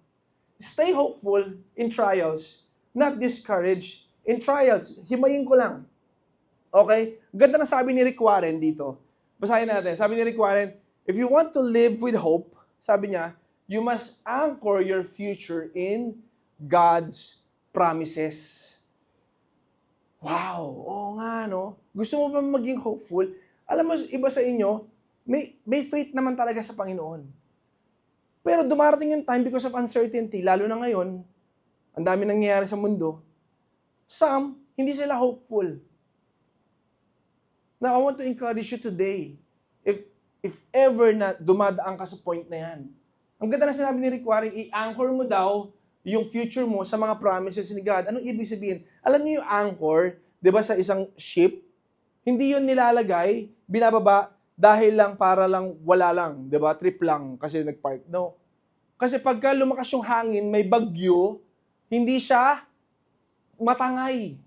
Stay hopeful in trials, not discouraged in trials. Himayin ko lang. Okay? Ganda na sabi ni Rick Warren dito. Basahin natin. Sabi ni Rick Warren, if you want to live with hope, sabi niya, you must anchor your future in God's promises. Wow! Oo nga, no? Gusto mo ba maging hopeful? Alam mo, iba sa inyo, may faith naman talaga sa Panginoon. Pero dumarating yung time because of uncertainty, lalo na ngayon, ang dami nangyayari sa mundo, some, hindi sila hopeful. Now, I want to encourage you today, if ever na dumadaan ka sa point na yan, ang ganda na sinabi ni Rick Warren, i-anchor mo daw yung future mo sa mga promises ni God. Anong ibig sabihin? Alam niyo yung anchor, di ba sa isang ship, hindi yun nilalagay, binababa, dahil lang para lang wala lang, di ba? Trip lang kasi nag-park. No. Kasi pagka lumakas yung hangin, may bagyo, hindi siya matangay.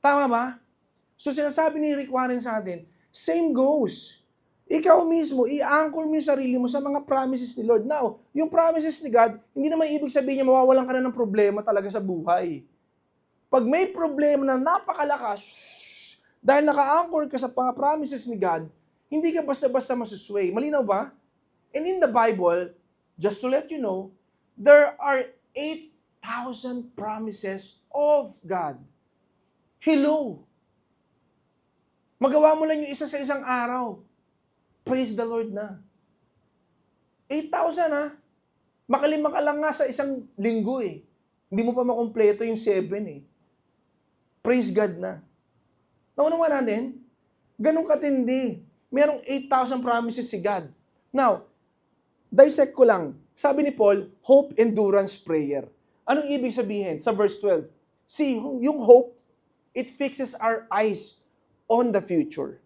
Tama ba? So sinasabi ni Rick Warren sa atin, same goes. Ikaw mismo, i-anchor mo yung sarili mo sa mga promises ni Lord. Now, yung promises ni God, hindi naman ibig sabihin niya mawawalan ka na ng problema talaga sa buhay. Pag may problema na napakalakas, dahil naka-anchor ka sa mga promises ni God, hindi ka basta-basta masusway. Malinaw ba? And in the Bible, just to let you know, there are 8,000 promises of God. Hello! Magawa mo lang yung isa sa isang araw. Praise the Lord na. 8,000 ha? Makalima ka lang nga sa isang linggo Hindi mo pa makumpleto yung 7 Praise God na. Naunawa natin, ganun katindi. Merong 8,000 promises si God. Now, dissect ko lang. Sabi ni Paul, hope, endurance, prayer. Anong ibig sabihin sa verse 12? See, yung hope, it fixes our eyes on the future.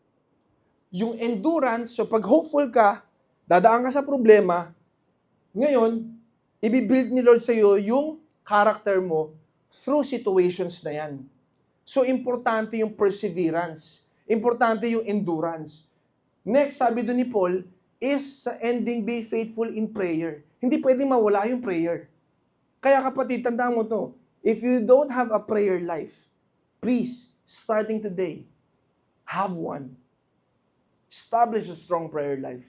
Yung endurance, so pag hopeful ka, dadaan ka sa problema, ngayon, ibibuild ni Lord sa'yo yung character mo through situations na yan. So, importante yung perseverance. Importante yung endurance. Next, sabi doon ni Paul, is sa ending, be faithful in prayer. Hindi pwedeng mawala yung prayer. Kaya kapatid, tandaan mo to, if you don't have a prayer life, please, starting today, have one. Establish a strong prayer life.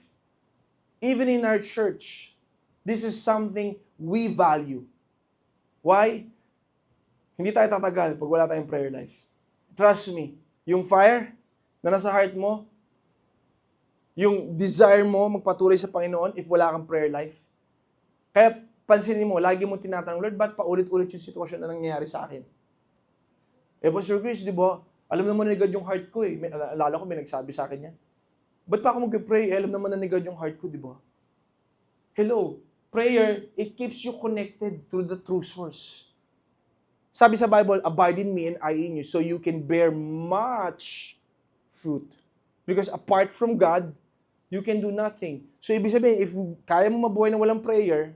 Even in our church, this is something we value. Why? Hindi tayo tatagal pag wala tayong prayer life. Trust me, yung fire na nasa heart mo, yung desire mo magpatuloy sa Panginoon if wala kang prayer life. Kaya pansinin mo, lagi mo tinatanong, Lord, ba't paulit-ulit yung sitwasyon na nangyayari sa akin? Pastor Chris, di ba? Alam naman na ni God yung heart ko eh. Alala ko may nagsabi sa akin yan. Ba't pa ako mag-pray? Alam naman na ni God yung heart ko, di ba? Hello, prayer, it keeps you connected to the true source. Sabi sa Bible, abide in me and I in you so you can bear much fruit. Because apart from God, you can do nothing. So, ibig sabihin, if kaya mo mabuhay ng walang prayer,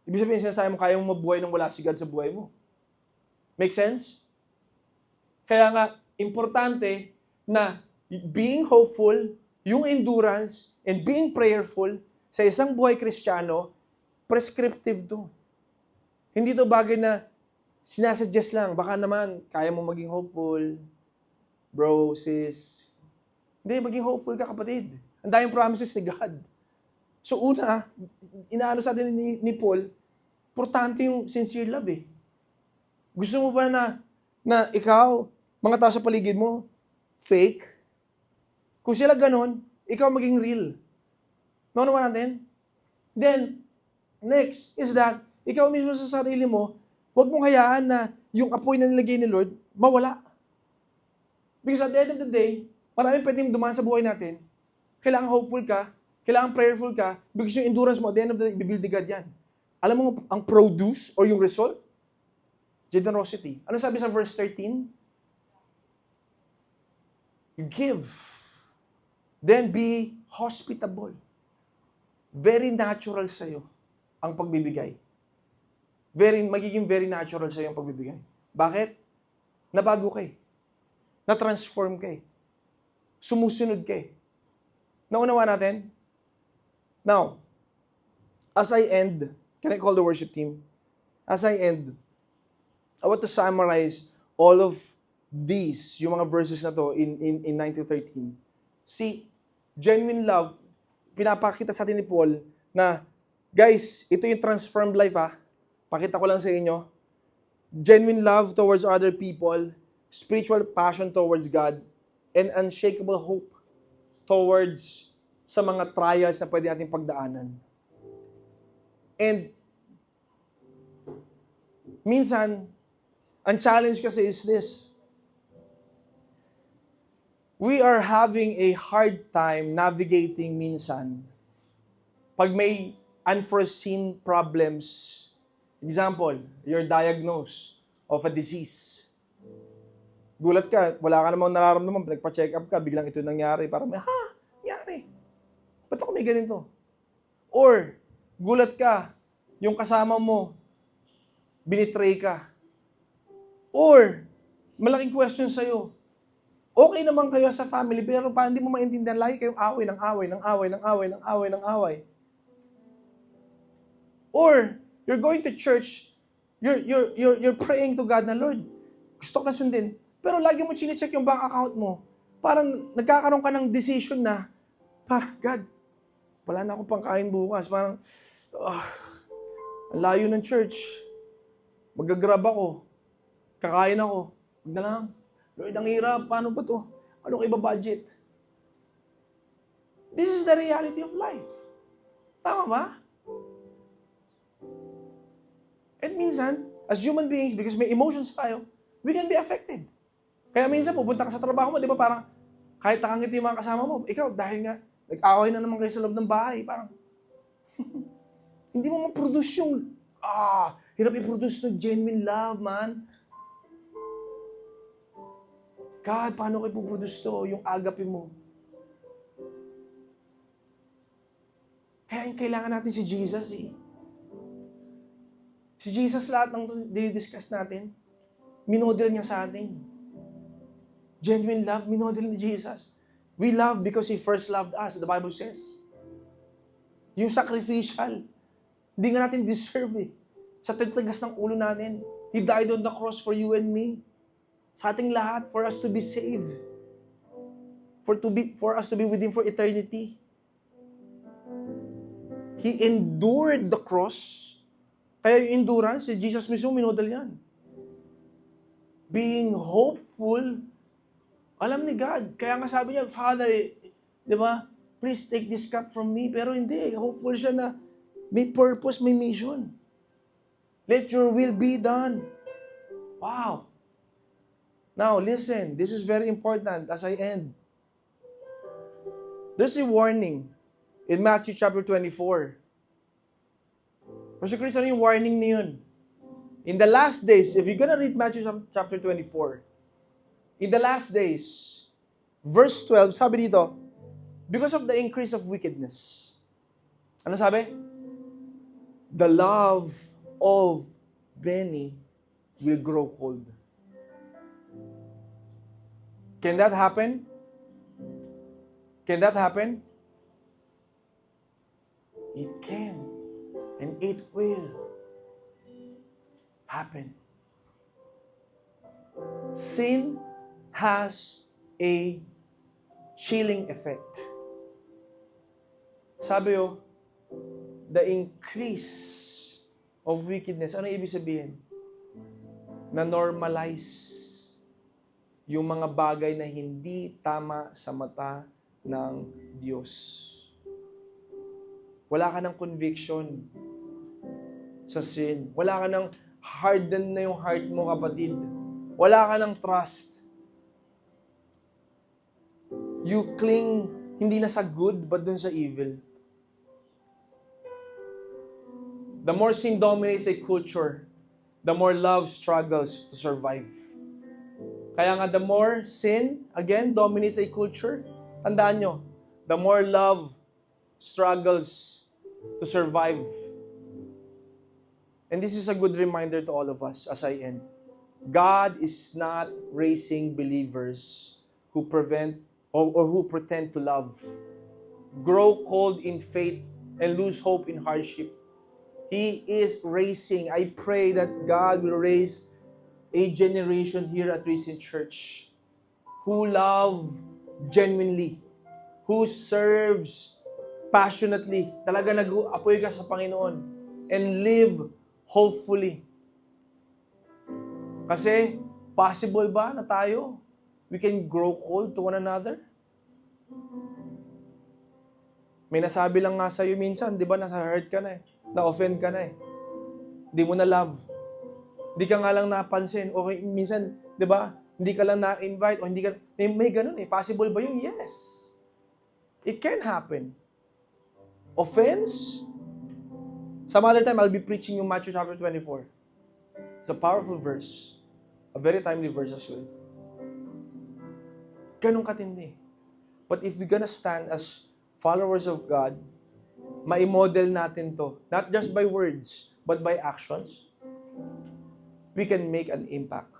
ibig sabihin, sinasabi mo, kaya mo mabuhay ng wala si God sa buhay mo. Make sense? Kaya nga, importante na being hopeful, yung endurance, and being prayerful sa isang buhay Kristiyano, prescriptive to. Hindi to bagay na sinasuggest lang. Baka naman, kaya mo maging hopeful, bro, sis. Hindi, maging hopeful ka, kapatid. Ang daming promises ni God. So una, inaano sa atin ni Paul, importante yung sincere love eh. Gusto mo ba na ikaw, mga tao sa paligid mo, fake? Kung sila ganon, ikaw maging real. Naunawa natin? Then, next is that, ikaw mismo sa sarili mo, huwag mong hayaan na yung apoy na nilagay ni Lord, mawala. Because at the end of the day, maraming pwedeng dumaan sa buhay natin. Kailangan hopeful ka, kailangan prayerful ka, because yung endurance mo, at the end of the day, ibibuild ni God yan. Alam mo ang produce or yung result? Generosity. Ano sabi sa verse 13? You give. Then be hospitable. Very natural sa'yo ang pagbibigay. Magiging very natural sa'yo ang pagbibigay. Bakit? Nabago ka eh. Na-transform ka eh. Sumusunod ka eh. Naunawa natin? Now, as I end, can I call the worship team? As I end, I want to summarize all of these, yung mga verses na to in 9 to 13. See, genuine love, pinapakita sa atin ni Paul na, guys, ito yung transformed life ha. Pakita ko lang sa inyo. Genuine love towards other people, spiritual passion towards God, and unshakable hope towards sa mga trials na pwede natin pagdaanan. And minsan, ang challenge kasi is this. We are having a hard time navigating minsan pag may unforeseen problems. Example, you're diagnosed of a disease. Gulat ka, wala ka namang nararamdaman, nagpa-check up ka, biglang ito nangyari. Parang, nangyari. Ba't ako may ganito? Or, gulat ka, yung kasama mo, binitray ka. Or, malaking question sa'yo, okay naman kayo sa family, pero parang hindi mo maintindihan, lagi kayong away. Or, you're going to church, you're praying to God na, Lord, gusto ko na sundin. Pero lagi mo chine-check yung bank account mo. Parang nagkakaroon ka ng decision na, God, wala na akong pangkain bukas. Parang, ang layo ng church. Mag-grab ako. Kakain ako. Huwag na lang. Lord, ang hirap. Paano ba to? Ano kayo ba-budget? This is the reality of life. Tama ba? At minsan, as human beings, because may emotions tayo, we can be affected. Kaya minsan, pupunta ka sa trabaho mo, di ba parang, kahit nakangiti yung mga kasama mo, ikaw, dahil nga, nag-away na naman kayo sa loob ng bahay, parang, hindi mo ma-produce yung, hirap i-produce ng genuine love, man. God, paano ko ipuproduce to? Yung agape mo. Kaya kailangan natin si Jesus eh. Si Jesus, lahat ng dinidiscuss natin, minodel niya sa atin. Genuine love, minodel ni Jesus. We love because He first loved us, the Bible says. Yung sacrificial, hindi nga natin deserve eh. Sa titigas ng ulo natin, He died on the cross for you and me. Sa ating lahat, for us to be saved. For us to be with Him for eternity. He endured the cross. Kaya yung endurance, si Jesus mismo minodel yan. Being hopeful, alam ni God. Kaya nga sabi niya, Father, di ba, please take this cup from me. Pero hindi, hopeful siya na may purpose, may mission. Let your will be done. Wow. Now, listen, this is very important as I end. There's a warning in Matthew chapter 24. Pastor Chris, ano yung warning na yun? In the last days, if you're gonna read Matthew chapter 24, in the last days, verse 12, sabi dito, because of the increase of wickedness. Ano sabi? The love of many will grow cold. Can that happen? Can that happen? It can. And it will happen. Sin has a chilling effect. Sabi the increase of wickedness, ano ibig sabihin? Na-normalize yung mga bagay na hindi tama sa mata ng Diyos. Wala ka ng conviction sa sin. Wala ka ng harden na yung heart mo, kapatid. Wala ka ng trust. You cling hindi na sa good, but dun sa evil. The more sin dominates a culture, the more love struggles to survive. Kaya nga, the more sin, again, dominates a culture, tandaan nyo, the more love struggles to survive. And this is a good reminder to all of us as I end. God is not raising believers who prevent or who pretend to love, grow cold in faith, and lose hope in hardship. He is raising, I pray that God will raise a generation here at Recent Church who love genuinely, who serves passionately, talaga nag-apoy ka sa Panginoon, and live hopefully. Kasi, possible ba na tayo, we can grow cold to one another? May nasabi lang nga sa'yo minsan, di ba, nasa-hurt ka na eh, na-offend ka na eh. Di mo na love. Di ka nga lang napansin, o minsan, di ba, hindi ka lang na-invite, o hindi ka, may ganun eh, possible ba yun? Yes. It can happen. Offense? Some other time, I'll be preaching yung Matthew chapter 24. It's a powerful verse. A very timely verse as well. Ganun katindi. But if we're gonna stand as followers of God, ma-model natin to. Not just by words, but by actions. We can make an impact.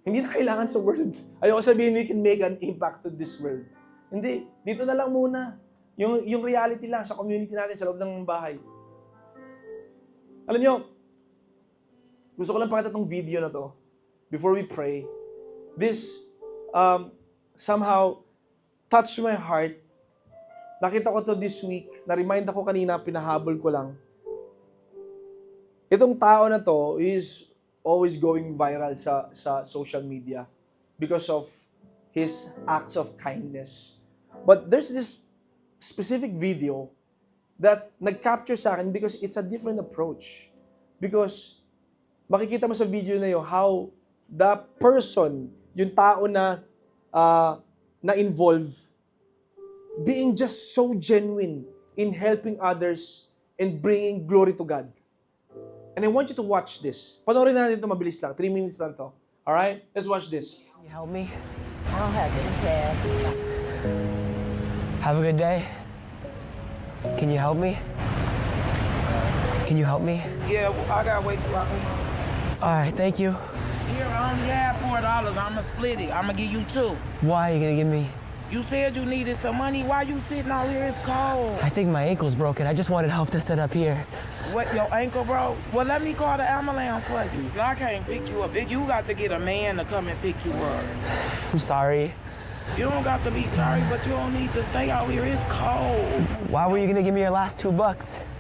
Hindi na kailangan sa world. Ayoko sabihin, we can make an impact to this world. Hindi. Dito na lang muna. Yung reality lang sa community natin, sa loob ng bahay. Alam nyo, gusto ko lang pakita itong video na to before we pray. This somehow touched my heart. Nakita ko to this week. Na-remind ako kanina, pinahabol ko lang. Itong tao na to is always going viral sa social media because of his acts of kindness. But there's this specific video that nag-capture sa akin because it's a different approach. Because makikita mo sa video na yun how the person, yung tao na na-involve, being just so genuine in helping others and bringing glory to God. And I want you to watch this. Panoorin natin ito, mabilis lang. 3 minutes lang to. Alright? Let's watch this. Can you help me? I don't have any cash. Have a good day. Can you help me? Can you help me? Yeah, I gotta wait till I come. All right, thank you. Here, I only have $4. I'ma split it. I'ma give you 2. Why are you gonna give me? You said you needed some money. Why you sitting out here? It's cold. I think my ankle's broken. I just wanted help to sit up here. What, your ankle, bro? Well, let me call the ambulance for you. I can't pick you up. You got to get a man to come and pick you up. I'm sorry. You don't got to be sorry, but you don't need to stay out here. It's cold. Why were you gonna give me your last $2?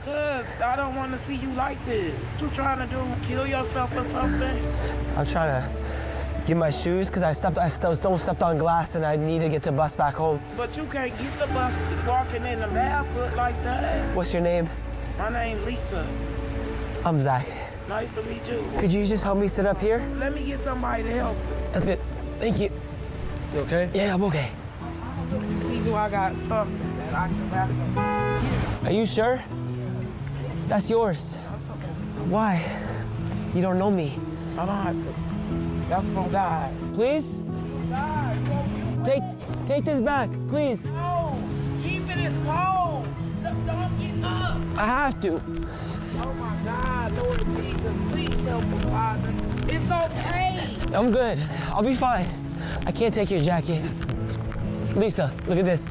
Cause I don't want to see you like this. What you trying to do? Kill yourself or something? I'm trying to get my shoes because I stepped on glass and I need to get the bus back home. But you can't get the bus walking in the barefoot like that. What's your name? My name Lisa. I'm Zach. Nice to meet you. Could you just help me sit up here? Let me get somebody to help you. That's good. Thank you. You okay? Yeah, I'm okay. See, do I got something that I can rather. Are you sure? That's yours. Why? You don't know me. I don't have to. That's from God. Please? God, Take this back, please. no, keep it. It's cold. Don't get up. I have to. Oh my God, Lord Jesus, please help me, Father. It's okay. I'm good. I'll be fine. I can't take your jacket. Lisa, look at this.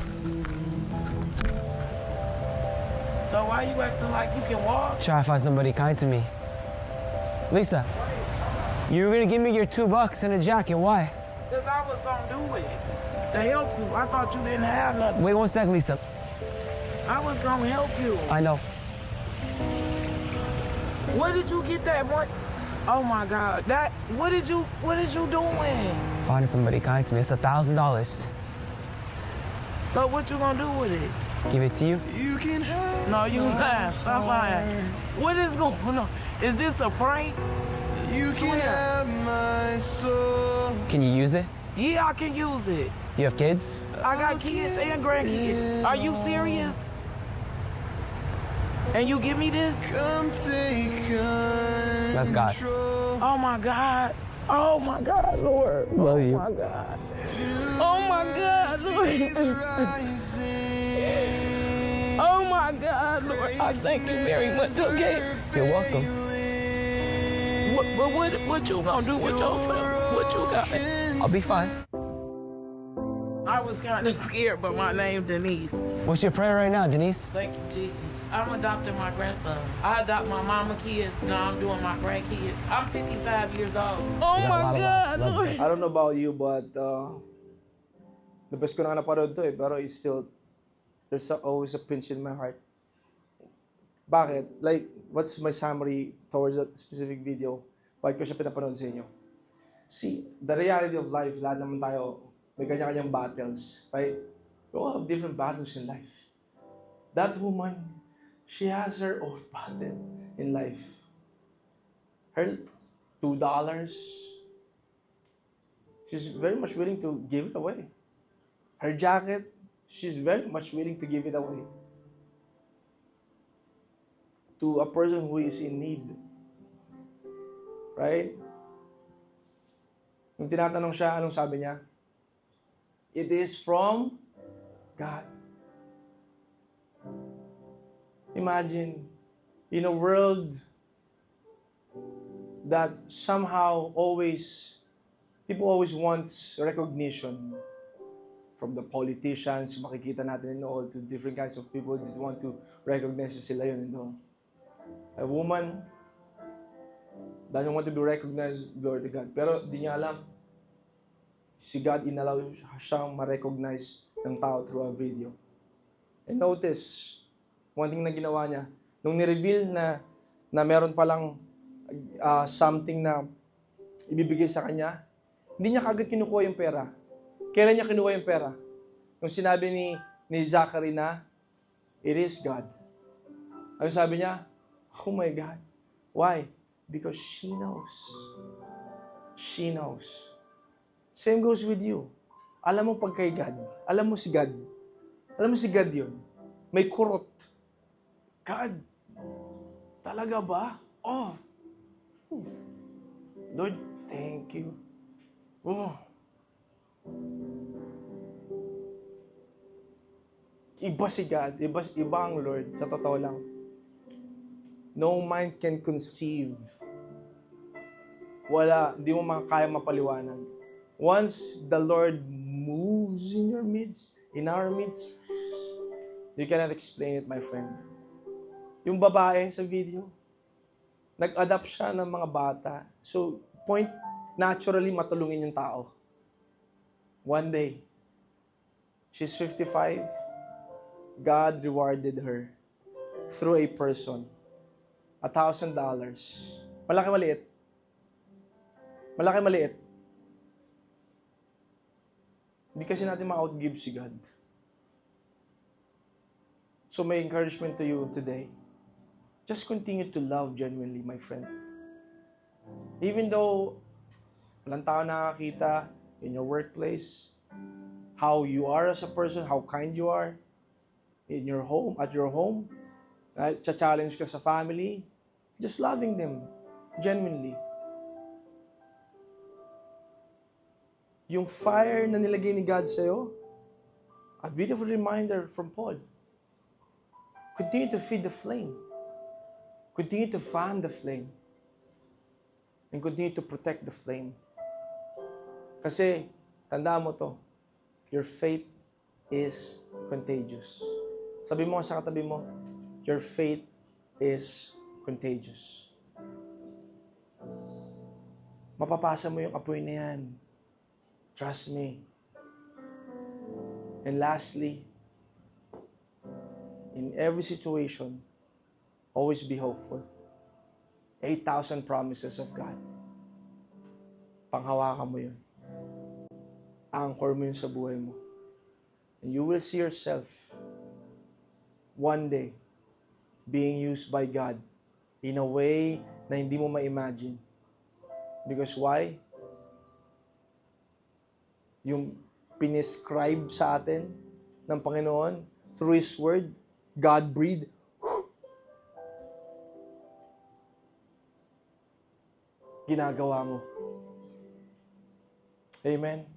So why you acting like you can walk? Try to find somebody kind to me. Lisa, you were gonna give me your $2 and a jacket. Why? Because I was going to do it. To help you. I thought you didn't have nothing. Wait 1 sec, Lisa. I was going to help you. I know. Where did you get that one? Oh my God. What is you doing? Finding somebody kind to me. It's $1,000. So what you gonna do with it? Give it to you. No, you lying. Stop lying. What is going on? Is this a prank? You can have my soul. Can you use it? Yeah, I can use it. You have kids? I got kids and grandkids. Are you serious? And you give me this? Come take control. That's God. Oh my God. Oh my God, Lord. Love you. Oh my God. Oh my God, Lord. Oh my God, Lord. I thank you very much, okay? You're welcome. What you gonna do with yourself? What you got? I'll be fine. I was kind of scared, but my name Denise. What's your prayer right now, Denise? Thank you, Jesus. I'm adopting my grandson. I adopt my mama kids. Now I'm doing my grandkids. I'm 55 years old. Oh You got a lot my of God, love. Lord. I don't know about you, but the best ko na napanood to pero it's still, always a pinch in my heart. Bakit? Like, what's my summary towards that specific video? Bakit ko siya pinapanood sa inyo? See, the reality of life, lahat naman tayo, may kanya-kanyang battles, right? We all have different battles in life. That woman, she has her own battle in life. Her $2, she's very much willing to give it away. Her jacket, she's very much willing to give it away to a person who is in need. Right? Nung tinatanong siya, anong sabi niya? It is from God. Imagine, in a world that somehow people always want recognition from the politicians, makikita natin and all, to different kinds of people that want to recognize sila yun and all. A woman doesn't want to be recognized, glory to God. Pero di niya alam, si God inallow siyang ma-recognize ng tao through a video. And notice, one thing na ginawa niya, nung ni-reveal na meron palang something na ibibigay sa kanya, hindi niya kagad kinukuha yung pera. Kailan niya kinuha yung pera? Nung sinabi ni Zachary na, it is God. Ano sabi niya? Oh my God. Why? Because she knows. She knows. Same goes with you. Alam mo pag kay God. Alam mo si God. Alam mo si God yun. May kurot. God, talaga ba? Oh. Lord, thank you. Oh. Iba si God, iba ang Lord, sa totoo lang. No mind can conceive. Wala, hindi mo makakaya mapaliwanag. Once the Lord moves in your midst, in our midst, you cannot explain it, my friend. Yung babae sa video, nag-adapt siya ng mga bata. So, naturally, matulungin yung tao. One day, she's 55, God rewarded her through a person. $1,000. Malaki maliit. Malaki maliit. Hindi kasi natin ma-outgive si God. So my encouragement to you today, just continue to love genuinely, my friend. Even though walang tao nakakita in your workplace, how you are as a person, how kind you are, in your home, at your home, cha-challenge ka sa family, just loving them genuinely. Yung fire na nilagay ni God sa'yo, a beautiful reminder from Paul. Continue to feed the flame. Continue to fan the flame. And continue to protect the flame. Kasi, tandaan mo to, your faith is contagious. Sabi mo sa katabi mo, your faith is contagious. Mapapasa mo yung apoy na yan. Trust me. And lastly, in every situation, always be hopeful. 8,000 promises of God. Panghawakan mo yun. Anchor mo yun sa buhay mo. And you will see yourself one day being used by God in a way na hindi mo ma-imagine. Because why? Yung pinescribe sa atin ng Panginoon through His Word, God-breathed, ginagawa mo. Amen.